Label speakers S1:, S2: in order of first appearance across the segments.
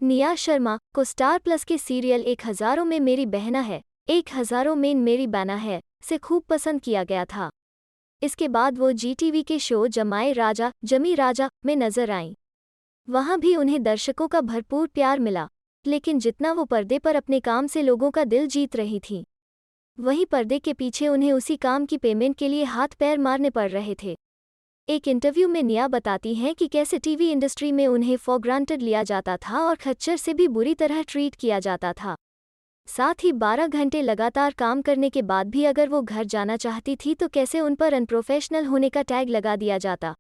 S1: निया शर्मा को star plus के serial एक हज़ारों में मेरी बहना है, एक हज़ारों में मेरी बहना है से खूब पसंद किया गया था। इसके बाद वो जीटीवी के शो जमी राजा में नजर आईं। वहां भी उन्हें दर्शकों का भरपूर प्यार मिला, लेकिन जितना वो पर्दे पर अपने काम से लोगों का दिल जीत रही थीं, वहीं पर्दे के पीछे उन्हें उसी काम की पेमेंट के लिए हाथ पैर मारने पड़ रहे थे। एक इंटरव्यू में निया बताती हैं कि कैसे टीवी इंडस्ट्री में उन्हें फॉर ग्रांटेड लिया जाता था और खच्चर से भी बुरी तरह ट्रीट किया जाता था। साथ ही 12 घंटे लगातार काम करने के बाद भी अगर वो घर जाना चाहती थी तो कैसे उन पर अनप्रोफेशनल होने का टैग लगा दिया जाता,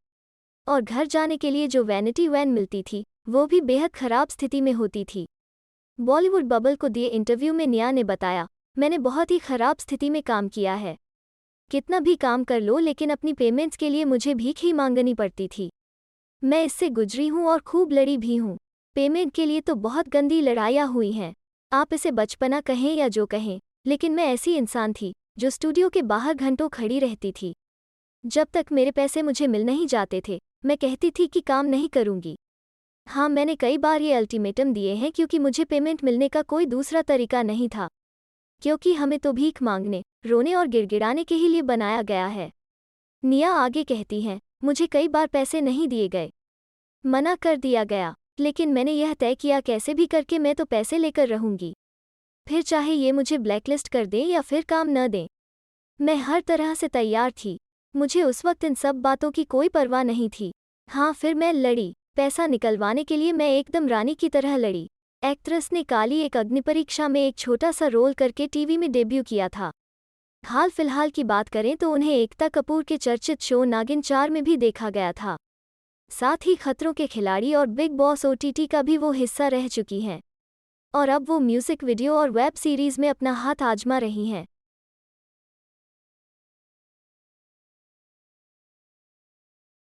S1: और घर जाने के लिए जो वैनिटी वैन मिलती थी वो भी बेहद खराब स्थिति में होती थी। बॉलीवुड बबल को दिए इंटरव्यू में निया ने बताया, मैंने बहुत ही खराब स्थिति में काम किया है। कितना भी काम कर लो लेकिन अपनी पेमेंट्स के लिए मुझे भीख ही मांगनी पड़ती थी। मैं इससे गुजरी हूँ और खूब लड़ी भी हूँ। पेमेंट के लिए तो बहुत गंदी लड़ाइयाँ हुई हैं। आप इसे बचपना कहें या जो कहें, लेकिन मैं ऐसी इंसान थी जो स्टूडियो के बाहर घंटों खड़ी रहती थी। जब तक मेरे पैसे मुझे मिल नहीं जाते थे, मैं कहती थी कि काम नहीं करूँगी। हाँ, मैंने कई बार ये अल्टीमेटम दिए हैं क्योंकि मुझे पेमेंट मिलने का कोई दूसरा तरीका नहीं था, क्योंकि हमें तो भीख मांगने, रोने और गिड़गिड़ाने के ही लिए बनाया गया है। निया आगे कहती हैं, मुझे कई बार पैसे नहीं दिए गए, मना कर दिया गया, लेकिन मैंने यह तय किया कैसे भी करके मैं तो पैसे लेकर रहूंगी, फिर चाहे ये मुझे ब्लैकलिस्ट कर दें या फिर काम न दें। मैं हर तरह से तैयार थी। मुझे उस वक्त इन सब बातों की कोई परवाह नहीं थी। हाँ, फिर मैं लड़ी। पैसा निकलवाने के लिए मैं एकदम रानी की तरह लड़ी। एक्ट्रेस ने काली एक अग्निपरीक्षा में एक छोटा सा रोल करके टीवी में डेब्यू किया था। हाल फिलहाल की बात करें तो उन्हें एकता कपूर के चर्चित शो नागिन 4 में भी देखा गया था। साथ ही खतरों के खिलाड़ी और बिग बॉस ओटीटी का भी वो हिस्सा रह चुकी हैं, और अब वो म्यूजिक वीडियो और वेब सीरीज में अपना हाथ आजमा रही हैं।